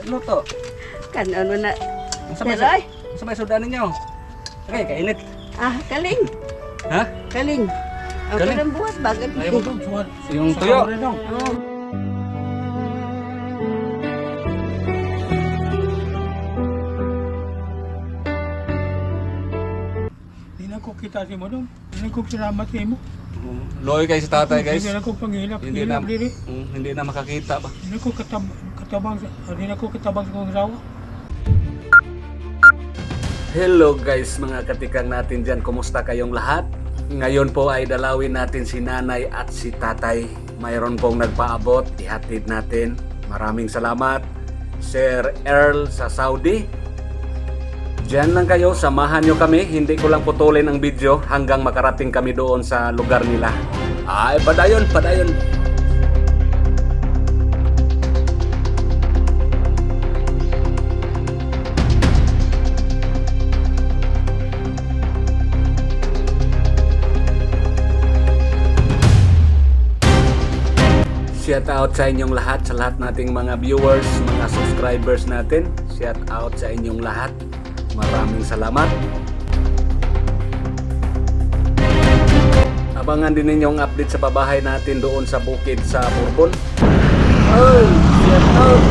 luto? Kan ano na. Sabay Teroy? sabay sudan ninyo. Okay, kainit. Kaling. Ha? Kaling. Ang Kaling? parang buhat bagay. Ayaw mo itong suwan. Yung tuyo. Oh. Di na ko kita si mo dong. Di na ko salamat sa mo. Loy kay si tatay guys. Di na ko panghilap. Hindi na Diri. hindi na makakita ba. Di na ko di na ko katabang sa kong asawa. Hello guys, mga katikang natin dyan. Kumusta kayong lahat? Ngayon po ay dalawin natin si nanay at si tatay. Mayroon pong nagpaabot, ihatid natin. Maraming salamat, Sir Earl sa Saudi. Diyan lang kayo, samahan nyo kami. Hindi ko lang putulin ang video hanggang makarating kami doon sa lugar nila. Ay, padayon, padayon. Shout out sa inyong lahat, sa lahat nating mga viewers, mga subscribers natin. Shout out sa inyong lahat. Maraming salamat. Abangan din ninyong update sa pabahay natin doon sa bukid sa Bourbon. Oh, shout out!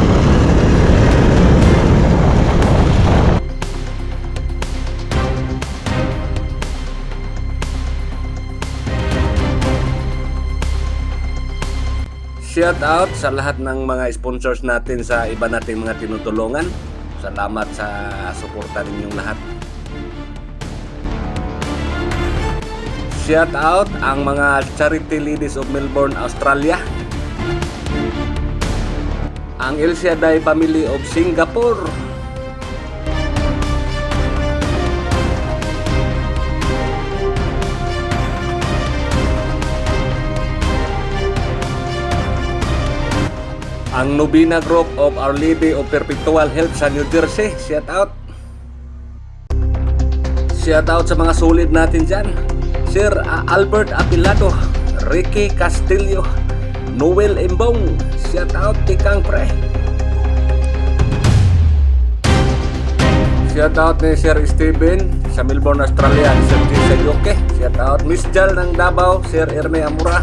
Shout out sa lahat ng mga sponsors natin sa iba nating mga tinutulungan. Salamat sa suporta ninyong lahat. Shout out ang mga Charity Ladies of Melbourne, Australia. Ang El Shaddai Family of Singapore. Ang Nubina Group of Our Lady of Perpetual Help sa New Jersey. Shout out. Shout out sa mga solid natin dyan. Sir Albert Apilado, Ricky Castillo, Noel Embong. Shout out Tikang Pre. Shout out ni Sir Steven sa Melbourne, Australia. Sir Jisa Yoke. Shout out Miss Jal ng Davao, Sir Erme Amura.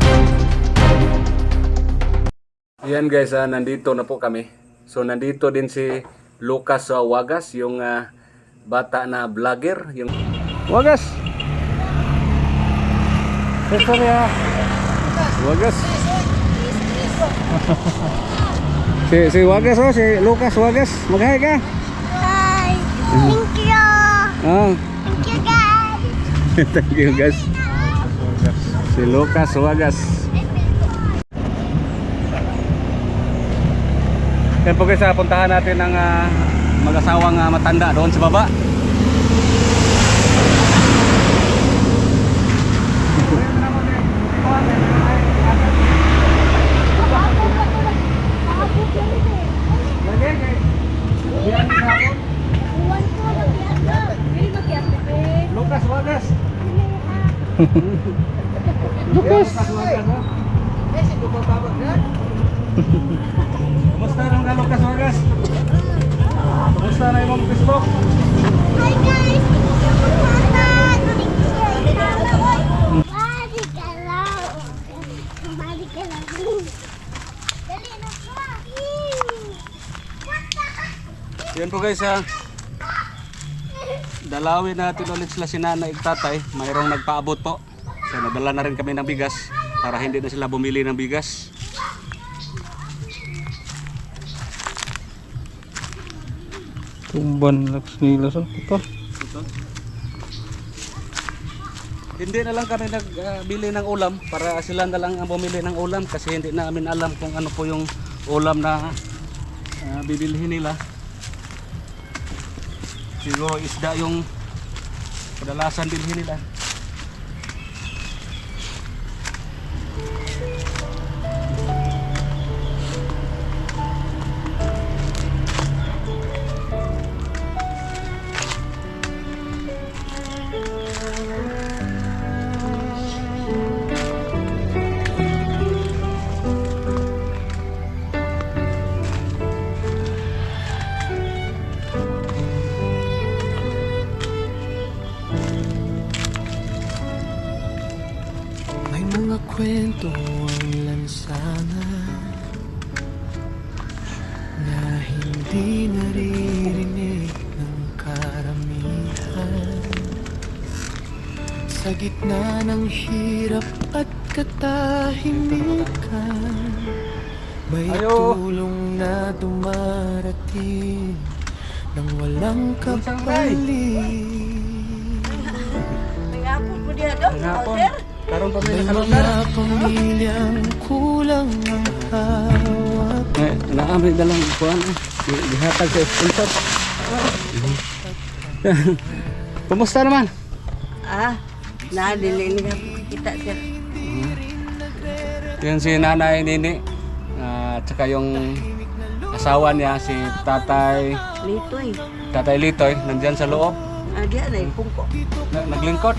Yan guys, nandito na po kami. So nandito din si Lucas Wagas, yung bata na vlogger. Yung Wagas! Sorry Wagas. si Wagas si Lucas Wagas. Mag-hi ka? Hi! Thank you! Thank you guys! Thank you guys. Si Lucas Wagas. Yan po guys, puntahan natin ng mag-asawang matanda doon sa baba. Lucas Wagas. Lucas. Kumusta nang Lucas Wagas? Kumusta na yung Facebook? Hi guys! Balik ka lang. Dali na ka. Yan po guys, dalawin natin ulit sila si nanay at tatay. Mayroong nagpaabot po. So nadala na rin kami ng bigas para hindi na sila bumili ng bigas. Tumban laks nila sa ito. Hindi na lang kami nagbili ng ulam para sila na lang ang bumili ng ulam kasi hindi namin alam kung ano po yung ulam na bibilhin nila. Siguro isda yung kadalasan bilhin nila. kwento ang lansangan na hindi naririnig ng karamihan. Sa gitna ng hirap at katahimikan, may tulong na dumarating nang walang kapalit. May hapon po diya doon, sir. Karon pa May mga pamilyang kulang ang hawak. Naamay dalang kuan. Dihatag sa sponsor. Kumusta naman? Nadili nga po kita, sir. Yan si Nanay Nini. At saka yung asawa niya si Tatay Litoy. Tatay Litoy nandyan sa loob. Diyan na yung pungko. Naglingkod.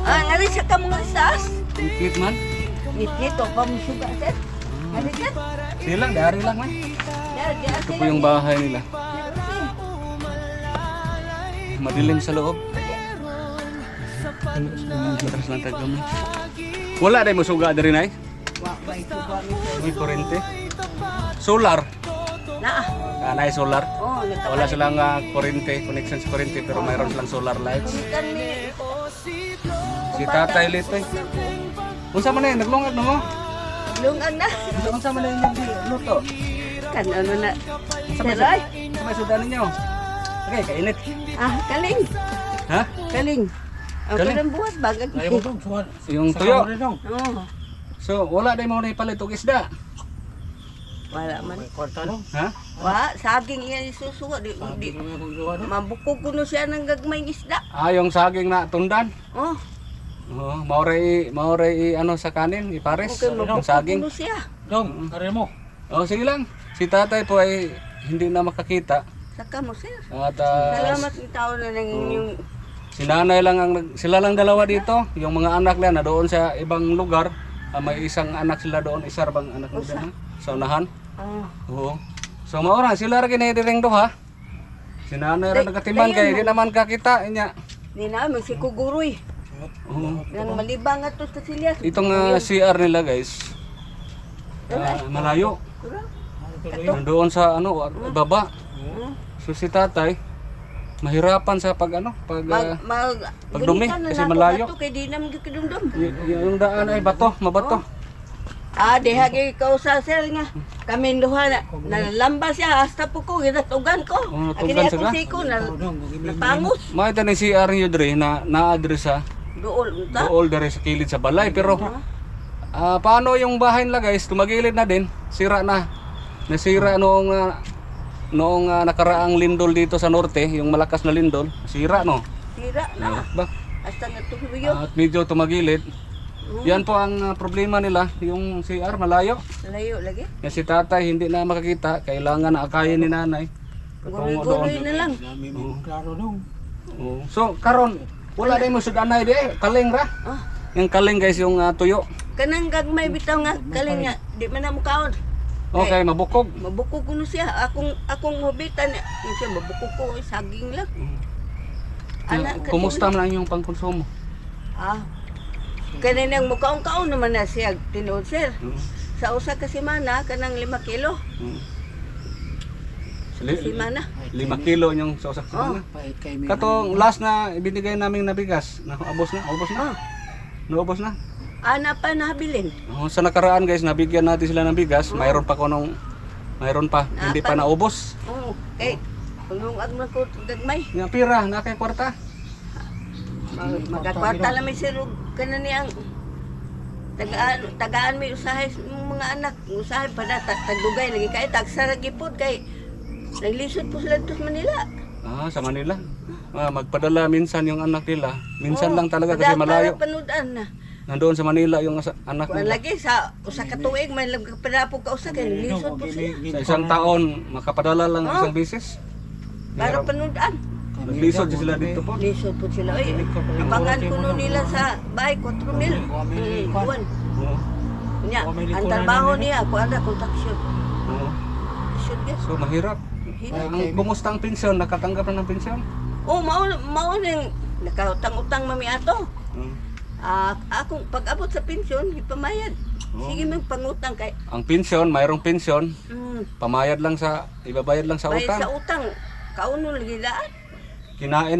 Ngali sa kamong isas. Cute man. Nito, pamusuga, sir. Ngali, sir. Sila, dari lang man. Diyan, Ito po yung bahay nila. Madilim sa loob. Matras lang tagam. Wala dahil mo suga dari na May suga ni sir. May kurente. Solar. Naa. Kanay solar. Nagkabalik. Wala silang kurente, connection sa kurente pero mayroon silang solar lights. Kumitan ni... Si Tatay Litoy. Unsa man na naglungag no mo? Lungan na. Unsa man na yung luto? Kan ano na. Unsa Sir, man ay. sa may sudan ninyo? Okay, kainit. Kaling. Ha? Kaling. Ang Kaling? kanang buhat bagag. Ayaw mo dong, suwan. Yung tuyo. Sa kamay dong. Oo. So, wala dahil mo na ipalit og isda. Wala man. May kwarta dong. Ha? Saging iyan isusuwa. Di, Sabi ko nga kung suwan dong. mabukog ko no siya ng gagmayng isda. Yung saging na tundan. Oh, Mauray ano sa kanin, ipares. okay, Yung mabukog ko saging. no siya. Dong, kare mo. Sige lang. Si Tatay po ay hindi na makakita. Saka mo, sir. At Salamat ng tao na nang inyong... si Nanay lang sila lang dalawa dito. Yung mga anak nila na doon sa ibang lugar. May isang anak sila doon, isa bang anak nila sa unahan. Oo. So maura sila ra kinidiring duha. Si Nanay ra nagatiman kay di naman kakita niya. Di namin si Kuguroy. Oo. Nang malibang at sa silya. Itong CR nila guys. Malayo. Nandoon sa baba. So si Tatay mahirapan sa pagdumi kasi malayo. Kay di namin gikidumdum. Yung daan ay bato, mabato. Diha gi ko sa sir nga. Kami duha na nalamba siya hasta po ko ginatugan ko. Kini tugan ako sila? siko na napangus. Makita ni CR niyo dre na na-address sa Dool unta. dool dere sa kilid sa balay pero paano yung bahay nila guys, tumagilid na din, sira na. Nasira noong nakaraang lindol dito sa norte, yung malakas na lindol, sira no. Sira na. Ba? Hasta nga tuhuyo. At medyo tumagilid. Yan po ang problema nila, yung CR malayo. Layo lagi. Yan si Tatay hindi na makakita, kailangan na akayin ni Nanay. Patungo Guloy na lang. Dami mo klaro dong. Oo. So karon wala dai mo sudanay di kaling ra. Yung kaling guys yung tuyo. Kanang gagmay bitaw nga kaling nga di man na mukaon. Okay, mabukog. Mabukog ko no siya. Akong hobitan yung siya mabukog ko saging lang. Kumusta man ang inyong pangkonsumo? Kaninang mukaon-kaon naman na siya tinuod sir. Sa usa ka semana kanang 5 kilo. Semana. 5 kilo yung sa usak semana. Pahit kay may... Katong last na ibinigay namin na bigas, naubos na. Naubos na. Ana pa nabilin. Sa nakaraan guys, nabigyan natin sila ng bigas, mayroon pa hindi pa naubos. Oo. Kay pulungag man ko gagmay. Nga pira, na kay kwarta. Magkakwarta lang may sir kanan niyang tagaan may usahay mga anak. Usahay pa na tagdugay lagi kay tagsara gipod kay naglisod po sila dito sa Manila. Sa Manila. Magpadala minsan yung anak nila. Minsan lang talaga kasi malayo. Panudan na. Nandoon sa Manila yung anak Kuan nila. lagi sa usa ka tuig may padapog ka usa kay lisod po sila. Sa isang taon, makapadala lang isang beses. Para panudan. Naglisod sila dito po. Lisod po sila. Oy, nabangan kuno nila sa bahay 4,000. Kuan. Oo. Nya, ang trabaho niya kuan na kontraksyon. Oo. Sud So mahirap. Kumusta ang pensyon? Nakatanggap na ng pensyon? mao ning nakautang-utang mami ato. Akong pag-abot sa pensyon, ipamayad. Sige mong pangutang kay. Ang pensyon, mayroong pensyon, pamayad lang ibabayad lang sa Bayad utang. sa utang. Kauno lagi daan. Kinain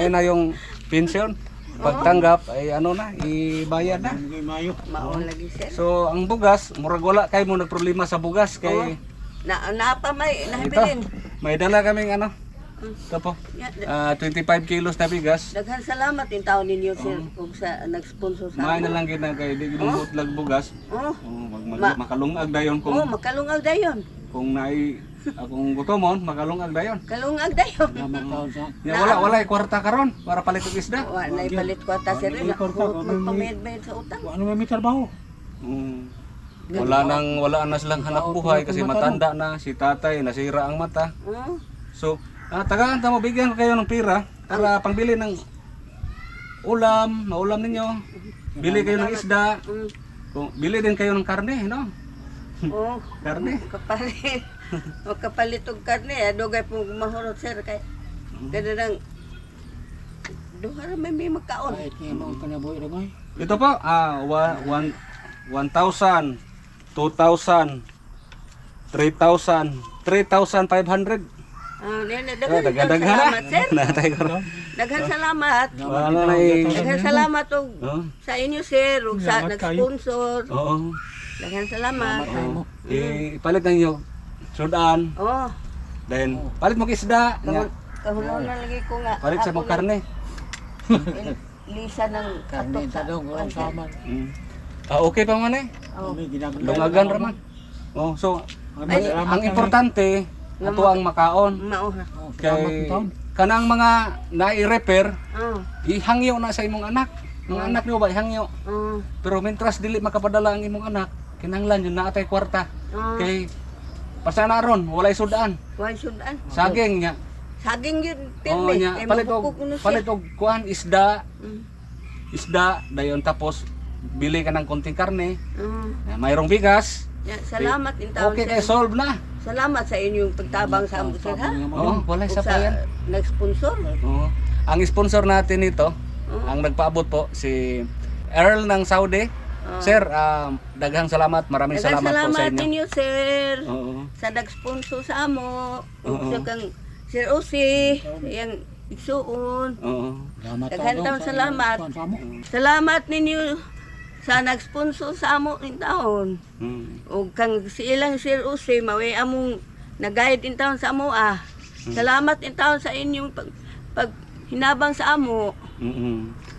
na yung pensyon. Pagtanggap ay ano na, ibayad na. Hindi mayo. Maon lagi sir. So ang bugas, murag wala kay mo nagproblema sa bugas kay Napamay, ito. nahabilin. May dala kaming ano. Ito po. Ya, 25 kilos na bigas. daghan salamat yung taon ninyo sir ug sa nag-sponsor sa Maay na lang gid na kay di gid lag bugas. Oh, Makalungag dayon oh, kung makalungag dayon. kung naay akong gutomon, makalungag dayon. Kalungag dayon. Taon sa. Ya wala kwarta karon para palit og isda. Wa na ipalit ko ta sir na magpamayad-bayad sa utang. Ano may trabaho? Wala na silang hanap buhay kasi matanda na si tatay, nasira ang mata. Oh, So, tagaan mo bigyan ko kayo ng pira para pangbili ng maulam ninyo. Bili kayo ng isda. Kung bili din kayo ng karne, no? oh, Karne. kapalit. O kapalit og karne, dugay po mahurot sir kay kadang duha ra may makaon. Kahit nga mga kanabuhi na ngay. Ito po, 1,000, 2,000, 3,000, 3,500. Daghan salamat sir. Natay ko. Daghan salamat. Wala na eh. Daghan salamat og Oh, sa inyo sir ug sa Salamat kayo. nag-sponsor. oo. Daghan salamat. Palit na inyo. Sudan. Oh, Then, palit mo isda. Nga. kahunaw na lagi ko nga. Palit sa mga karne. Lisa ng Karne, atok sa talong, walang saman. Okay pa man eh. Oh. May ginagawa. Lungagan raman. Oh, so Ay, ang importante ato ang makaon Mao ha. kay kanang mga nai-repair Oh. ihangyo na sa imong anak. Mga anak niyo ba ihangyo. Oh. Pero mentras dili makapadala ang imong anak, kinahanglan yun na atay kwarta. Oh. Kay basta na ron, walay sudan. Kuan sudan. Saging nya. Saging yun, Oh pirme. nya, Kay palit mabukog og kuno siya. palit og kuan isda, Mm. isda dayon tapos bili ka ng konting karne, mayroong bigas. Ya, salamat in taon Okay kay sir. solve na. Salamat sa inyong pagtabang sa amo sir ha. Oh, walay Ug sa payan. nag-sponsor. Oo. Ang sponsor natin nito, ang nagpaabot po si Earl ng Saudi. Sir, daghang salamat. Maraming Daghang salamat, po sa salamat inyo. ninyo sir. Oo. Sa nag-sponsor sa amo. Ug Oo. sa kang Sir Osi, yang igsuon. Oo. Daghan taon salamat. Salamat ninyo sa nag-sponsor sa amo in taon. Mm. O kang si ilang Sir Osi, maway among nag-guide in taon sa amo ah. Salamat in taon sa inyong pag hinabang sa amo.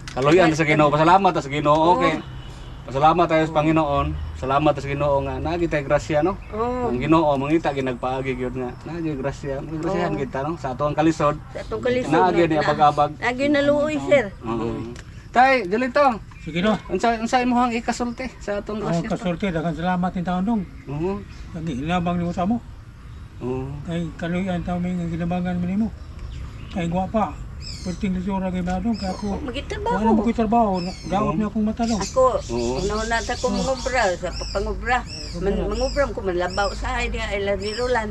Kaluyan sa Ginoo. Pasalamat sa Ginoo. Okay. Pasalamat tayo sa Panginoon. Salamat sa Ginoo nga nagi tay grasya no. Oh, Ang Ginoo mangita ginagpaagi gyud nga nagi grasya. Grasyahan kita no sa ato ang kalisod. sa itong kalisod. Naagi ni abag-abag. Lagi naluoy sir. Oo. Tay, dito. Sige no. Unsa imong ikasulti sa atong Ako grasya? kasulti, dagan salamat yung taon dong. Oo. Lagi hinabang ni mo sa mo. Oo. Kay kaluyan taon may nga ginabangan mo nimo. Kay guwapa. Perting lisura kay madong kay ako. Wala Magitrabaho. mo ko'y trabaho. Gawat niya akong matalong. Ako, Oo. una sa ko mangubra, sa pangubra. Mangubra ko manlabaw sa ay diya ay labirulan.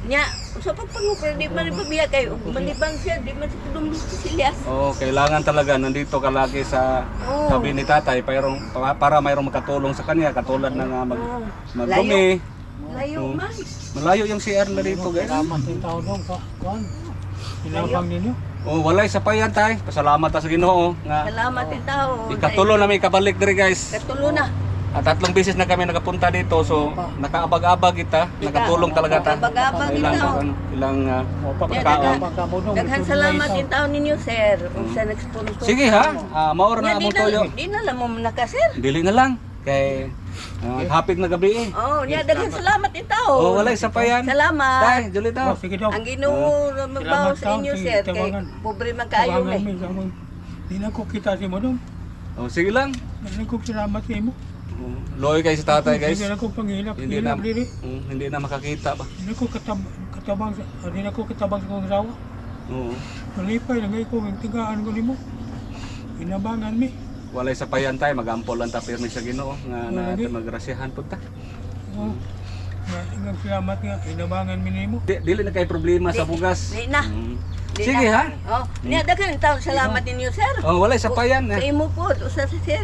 Nya, sa pagpangubra di man pabiya kay malibang siya, di man sa kudum silyas. Oh, kailangan talaga nandito ka lagi sa Oo. tabi ni tatay para mayroong makatulong sa kanya katulad ng Oo. magdumi. Layo man. Malayo yung CR na dito, guys. Salamat yung taon dong. Kuan. Hinabang ninyo. Oh, walay sa payan tay. Pasalamat ta sa Ginoo nga Salamat in tao. ikatulo na may kabalik diri, guys. Katulo na. At 3 beses na kami nakapunta dito, so nakaabag-abag kita, nakatulong talaga ta. Nakabag-abag Ilang ito. ilang Daghan- pagkaon. Daghan salamat in taon ninyo sir. Ug sa nag-sponsor. Sige ha, maor Nya, na among toyo. di na lang mo naka sir. Dili na lang kay hapit na gabi eh. Oh, nya daghan salamat in tao. Oh, walay sa payan. Salamat. Tay, dili daw. Sige dong. Ang Ginoo magbaw Salamat sa inyo taon, sir kay tabangan. pobre man kayo Tabangan eh. mi sa mo. Di na ko kita si mo dong. Oh, sige lang. Di na ko salamat sa imo. Loy kay sa tatay, guys. Hindi na ko pangilap. Hindi na Hilap diri. hindi na makakita ba. Hindi na ko katabang sa hindi na ko katabang sa kong asawa. Oo. Malipay lang ko ang tigaan ko nimo. Hinabangan mi. Walay sa payan tay, magampol lang ta pirmi sa Ginoo nga natin magrasyahan pud ta. Oh. Nga salamat nga hinabangan mi nimo. Dili na kay problema sa bugas. Di na. Di Sige, na- ha? Oh, niya daghan taon salamat ninyo sir. Oh, wala isa pa yan. Sa imo po usa sa sir.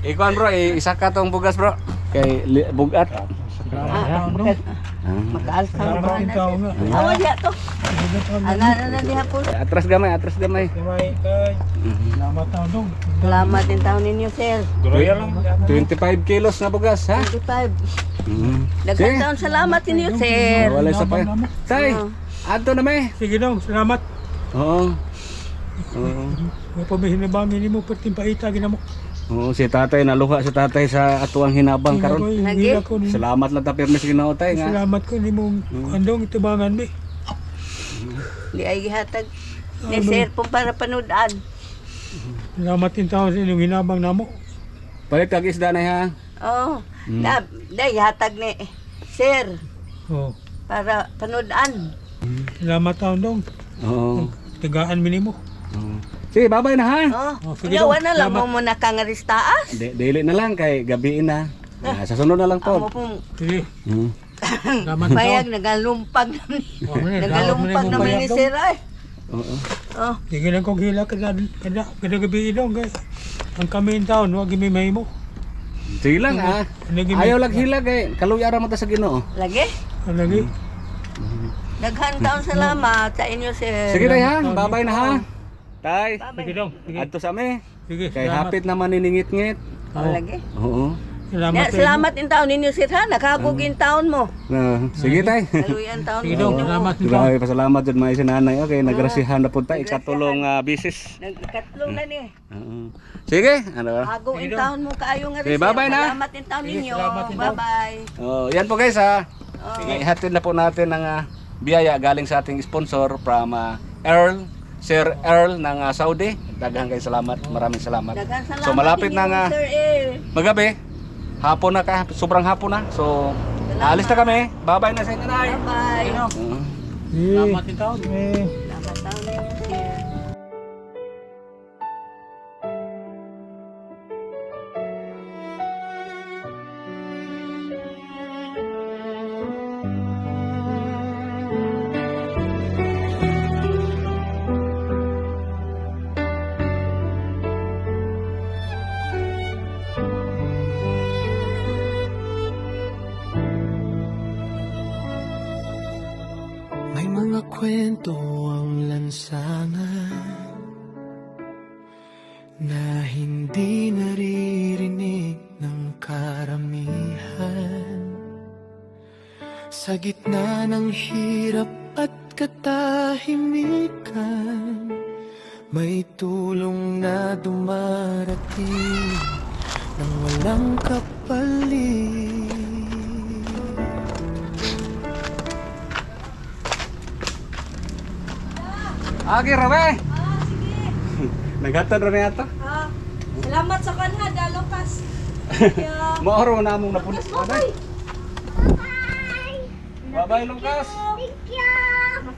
Ikuan bro, isa ka tong bugas bro. Kay bugat. Mag-alsa Salamat na yung tao nga. Awa diha to. Ana na diha po. Atras gamay, atras gamay. Kamay kay. Salamat taon dong. Salamat din taon ninyo sir. 25 kilos na bugas, ha? 25. Mm. Daghan taon salamat ninyo sir. Wala isa pa yan. Tay, Oh. adto na may. Sige dong, salamat. Oo. Oo. May pamihinabangan nimo perting paita ginamo. Oo, si tatay naluha si tatay sa atuang hinabang karon. Lagi? Salamat lang ta permis Ginoo tay nga. Salamat ko nimo andong itubangan mi. Di ay gihatag ni sir po para panudan. Salamat yung tao sa inyong hinabang namo. Balik kag isda na ha. Oh, da gihatag ni sir Oh, para panudan. salamat taon dong. Oo. Tigaan mi nimo. Oo. Sige, babay na ha. Oh, sige yawa daw. na lang Salamat. mo na kangaristaas. Dili na lang kay gabi na. Sa sunod na lang Amo po. pong Sige, Mm. salamat payag taon. nagalumpag naman. Oh, Nagalumpag naman ni sir ay. Oo. Oh, Sige lang kong hila kada gabi dong kay ang kami in town wag mi mahimo. Sige lang ha. Ayaw lang hilag kay kaluya ra man ta sa Ginoo. lagi. Ang lagi. Daghan taon salamat sa inyo sir. Sige tay ha. Babay na ha. Tay, Sige dong, sige. adto sa me. Sige, Kay salamat. hapit naman niningit-ngit. Oh, lagi. Oo. Salamat. Nya, sa inyo. salamat in taon ninyo sir ha. Nakagugin taon mo. Sige tay. Kaluyan taon Sige dong, ninyo. salamat in town. Grabe pasalamat jud may sinanay. Okay, nagrasihan na pud tay ikatulong bisis. Nagkatlong na ni. Oo. Sige, ano ba? Agong in taon mo kaayo nga Okay, rin, sir. bye-bye na. Salamat in taon ninyo. salamat in taon. Bye-bye. Oh, yan po guys ha. Oh. Ihatid na po natin ng biyaya galing sa ating sponsor from Sir Earl ng Saudi. Daghang kayo salamat. Maraming salamat. Daghang salamat So malapit ninyo, na Sir El. magabi. Hapon na ka, sobrang hapon na. So alis na kami. Bye-bye na sa inyo, Nay. Bye-bye. Salamat in town. Salamat taon ninyo, sir. May mga kwento ang lansangan na hindi naririnig ng karamihan. Sa gitna ng hirap at katahimikan, may tulong na dumarating nang walang kapalit. Agi rawe. Naghatod ra niya to. Salamat sa kanha, Lucas. Maoro na among napulis. Bye. Bye-bye, Lucas. Thank you.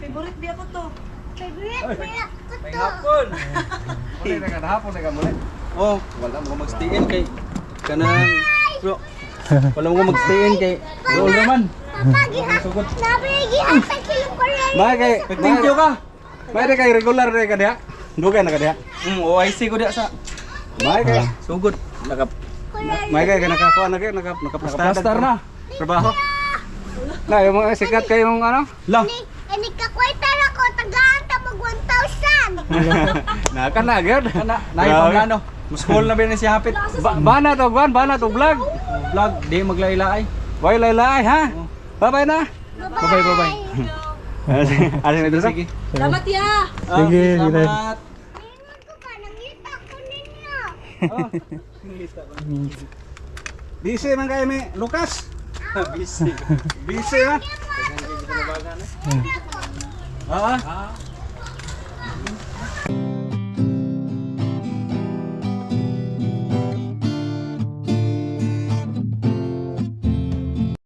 Favorite biya ko to. Favorite nila ko May to. hapon. Muli na ka hapon na ka muli. Oh, wala mo magstayin kay kanang bro. Wala mo magstayin kay Roll Raman. Papa, nabigihatag kilong kuryente. May kay Thank you ka. May kay regular na ka diha. Dugay na ka diha. OIC ko dia sa May kay sugod. may kay nakakuha na kay Star na. trabaho. Na yung mga sikat kay yung ano? La. Ini kakwaita na ko, tagaan ta mag 1,000. Naka na gyud. Kana naay pang ano. Muskol na ba ni si Hapit? Bana to vlog. Vlog di maglailay. Why laylay ha? Bye-bye na. Bye bye. Ano ito sa? Sige. Salamat ya. Sige, Salamat. Ingat ko ka, nangita ko ninyo. Busy man kayo mi Lucas. Busy. Busy man. Ah.